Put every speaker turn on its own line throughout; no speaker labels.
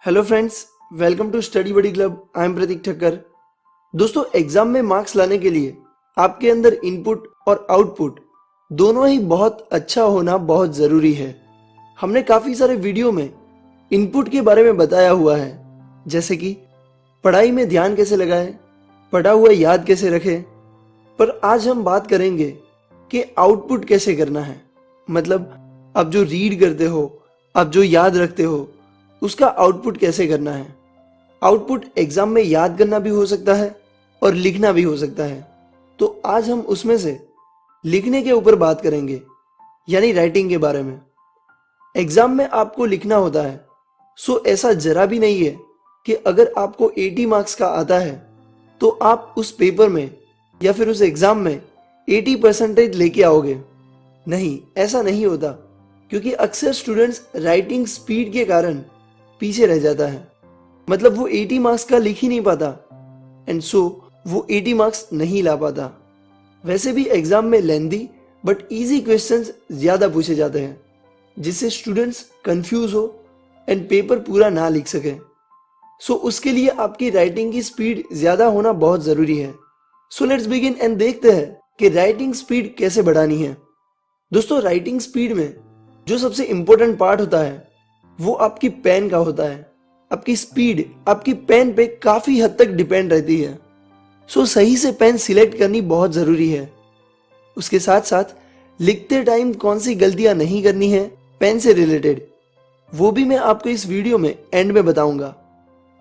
Hello friends, welcome to study buddy Club. I am Prateek Thakkar. दोस्तों, exam में marks लाने के लिए आपके अंदर इनपुट और आउटपुट दोनों ही बहुत अच्छा होना बहुत ज़रूरी है। हमने काफ़ी सारे वीडियो में इनपुट के बारे में बताया हुआ है, जैसे कि पढ़ाई में ध्यान कैसे लगाएं, पढ़ा हुआ याद कैसे रखें। पर आज हम बात करेंगे कि आउटपुट कैसे करना है। मतलब आप जो रीड करते हो, आप जो याद रखते हो, उसका आउटपुट कैसे करना है। आउटपुट एग्जाम में याद करना भी हो सकता है और लिखना भी हो सकता है। तो आज हम उसमें से लिखने के ऊपर बात करेंगे, यानी राइटिंग के बारे में। एग्जाम में आपको लिखना होता है, सो ऐसा जरा भी नहीं है कि अगर आपको 80 मार्क्स का आता है तो आप उस पेपर में या फिर उस एग्जाम में 80% लेके आओगे। नहीं, ऐसा नहीं होता, क्योंकि अक्सर स्टूडेंट्स राइटिंग स्पीड के कारण पीछे रह जाता है। मतलब वो 80 मार्क्स का लिख ही नहीं पाता एंड सो वो 80 मार्क्स नहीं ला पाता। वैसे भी एग्जाम में लेंदी बट इजी क्वेश्चंस ज्यादा पूछे जाते हैं, जिससे स्टूडेंट्स कंफ्यूज हो एंड पेपर पूरा ना लिख सके। सो उसके लिए आपकी राइटिंग की स्पीड ज्यादा होना बहुत जरूरी है। सो लेट्स बिगिन एंड देखते हैं कि राइटिंग स्पीड कैसे बढ़ानी है। दोस्तों, राइटिंग स्पीड में जो सबसे इंपॉर्टेंट पार्ट होता है वो आपकी पेन का होता है। आपकी स्पीड आपकी पेन पे काफी हद तक डिपेंड रहती है। सो सही से पेन सिलेक्ट करनी बहुत जरूरी है। उसके साथ साथ लिखते टाइम कौन सी गलतियां नहीं करनी है पेन से रिलेटेड, वो भी मैं आपको इस वीडियो में एंड में बताऊंगा।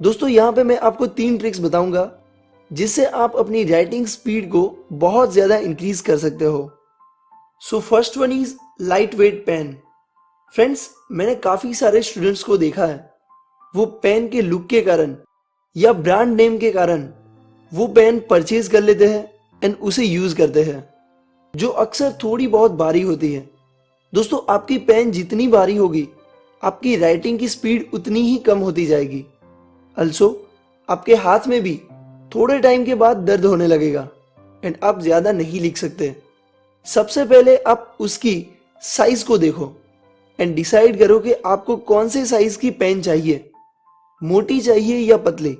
दोस्तों, यहाँ पे मैं आपको 3 ट्रिक्स बताऊंगा जिससे आप अपनी राइटिंग स्पीड को बहुत ज्यादा इंक्रीज कर सकते हो। So first one is light weight pen. Friends, मैंने काफी सारे स्टूडेंट्स को देखा है, वो पेन के लुक के कारण या ब्रांड नेम के कारण वो पेन परचेज कर लेते हैं एंड उसे यूज करते हैं, जो अक्सर थोड़ी बहुत भारी होती है। दोस्तों, आपकी पेन जितनी भारी होगी आपकी राइटिंग की स्पीड उतनी ही कम होती जाएगी। अल्सो आपके हाथ में भी थोड़े टाइम के बाद दर्द होने लगेगा एंड आप ज्यादा नहीं लिख सकते। सबसे पहले आप उसकी साइज को देखो एंड डिसाइड करो कि आपको कौन से साइज की पेन चाहिए। मोटी चाहिए या पतली।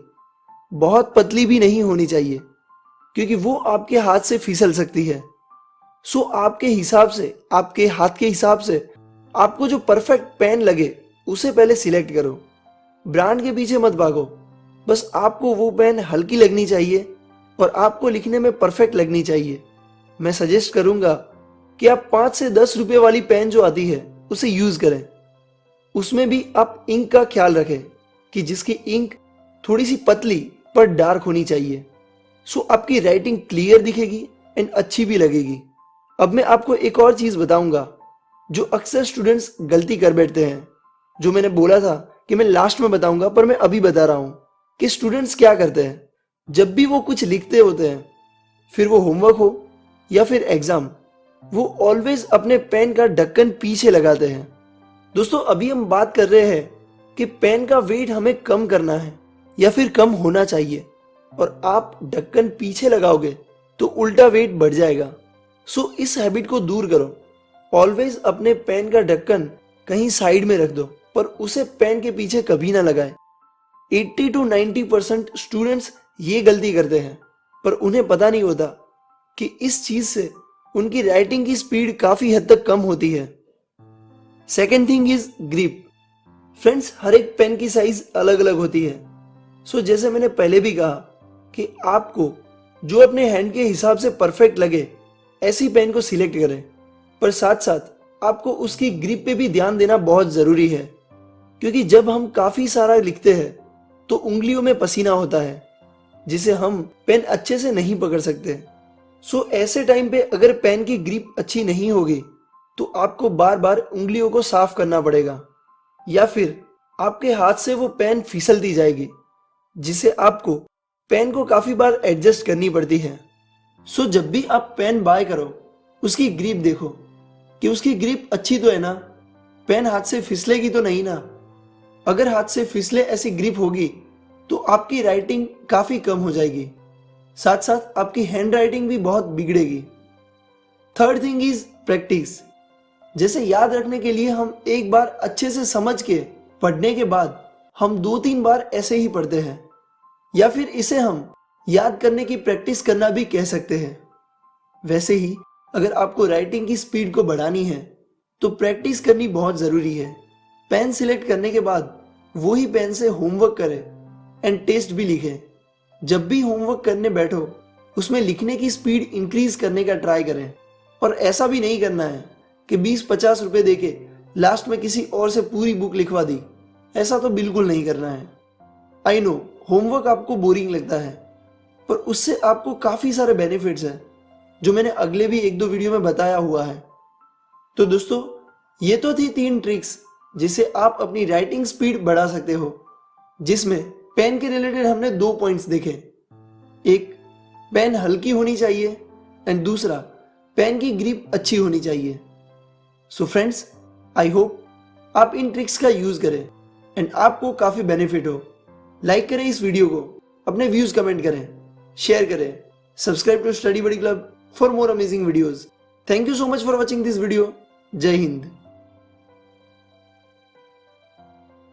बहुत पतली भी नहीं होनी चाहिए, क्योंकि वो आपके हाथ से फिसल सकती है। सो आपके हिसाब से, आपके हाथ के हिसाब से आपको जो परफेक्ट पेन लगे उसे पहले सिलेक्ट करो। ब्रांड के पीछे मत भागो, बस आपको वो पेन हल्की लगनी चाहिए और आपको लिखने में परफेक्ट लगनी चाहिए। मैं सजेस्ट करूंगा कि आप 5 से 10 रुपए वाली पेन जो आती है उसे यूज करें। उसमें भी आप इंक का ख्याल रखें कि जिसकी इंक थोड़ी सी पतली पर डार्क होनी चाहिए। सो आपकी राइटिंग क्लियर दिखेगी एंड अच्छी भी लगेगी। अब मैं आपको एक और चीज बताऊंगा जो अक्सर स्टूडेंट्स गलती कर बैठते हैं, जो मैंने बोला था कि मैं लास्ट में बताऊंगा, पर मैं अभी बता रहा हूं कि स्टूडेंट्स क्या करते हैं। जब भी वो कुछ लिखते होते हैं, फिर वो होमवर्क हो या फिर एग्जाम, वो ऑलवेज अपने पेन का ढक्कन पीछे लगाते हैं। दोस्तों, अभी हम बात कर रहे हैं कि पेन का वेट हमें कम करना है या फिर कम होना चाहिए, और आप ढक्कन पीछे लगाओगे तो उल्टा वेट बढ़ जाएगा। सो इस हैबिट को दूर करो। ऑलवेज अपने पेन का ढक्कन कहीं साइड में रख दो, पर उसे पेन के पीछे कभी ना लगाए। 80 to 90% स्टूडेंट्स ये गलती करते हैं, पर उन्हें पता नहीं होता कि इस चीज से उनकी राइटिंग की स्पीड काफी हद तक कम होती है। Second thing is grip. Friends, हर एक पेन की साइज अलग अलग होती है। सो जैसे मैंने पहले भी कहा कि आपको जो अपने हैंड के हिसाब से परफेक्ट लगे ऐसी पेन को सिलेक्ट करें, पर साथ साथ आपको उसकी ग्रिप पे भी ध्यान देना बहुत जरूरी है, क्योंकि जब हम काफी सारा लिखते हैं तो उंगलियों में पसीना होता है, जिसे हम पेन अच्छे से नहीं पकड़ सकते। सो ऐसे टाइम पे अगर पेन की ग्रिप अच्छी नहीं होगी तो आपको बार बार उंगलियों को साफ करना पड़ेगा, या फिर आपके हाथ से वो पेन फिसलती जाएगी, जिसे आपको पेन को काफी बार एडजस्ट करनी पड़ती है। सो जब भी आप पेन बाय करो, उसकी ग्रिप देखो कि उसकी ग्रिप अच्छी तो है ना, पेन हाथ से फिसलेगी तो नहीं ना। अगर हाथ से फिसले ऐसी ग्रिप होगी तो आपकी राइटिंग काफी कम हो जाएगी, साथ साथ आपकी हैंड राइटिंग भी बहुत बिगड़ेगी। Third thing is practice. जैसे याद रखने के लिए हम एक बार अच्छे से समझ के पढ़ने के बाद हम 2-3 बार ऐसे ही पढ़ते हैं, या फिर इसे हम याद करने की प्रैक्टिस करना भी कह सकते हैं। वैसे ही अगर आपको राइटिंग की स्पीड को बढ़ानी है तो प्रैक्टिस करनी बहुत ज़रूरी है। पेन सिलेक्ट करने के बाद वही पेन से होमवर्क करें एंड टेस्ट भी लिखें। जब भी होमवर्क करने बैठो उसमें लिखने की स्पीड इंक्रीज करने का ट्राई करें, और ऐसा भी नहीं करना है कि 20-50 रुपए देके लास्ट में किसी और से पूरी बुक लिखवा दी। ऐसा तो बिल्कुल नहीं करना है। आई नो होमवर्क आपको बोरिंग लगता है, पर उससे आपको काफ़ी सारे बेनिफिट्स हैं जो मैंने अगले भी 1-2 वीडियो में बताया हुआ है। तो दोस्तों, ये तो थी 3 ट्रिक्स जिससे आप अपनी राइटिंग स्पीड बढ़ा सकते हो, जिसमें पेन के रिलेटेड हमने 2 पॉइंट्स देखे। एक, पेन हल्की होनी चाहिए एंड दूसरा, पेन की ग्रिप अच्छी होनी चाहिए। सो फ्रेंड्स, आई होप आप इन ट्रिक्स का यूज करें एंड आपको काफी बेनिफिट हो। लाइक करें इस वीडियो को, अपने व्यूज कमेंट करें, शेयर करें, subscribe to study buddy club for more amazing videos. Thank you so much for watching this video. जय हिंद।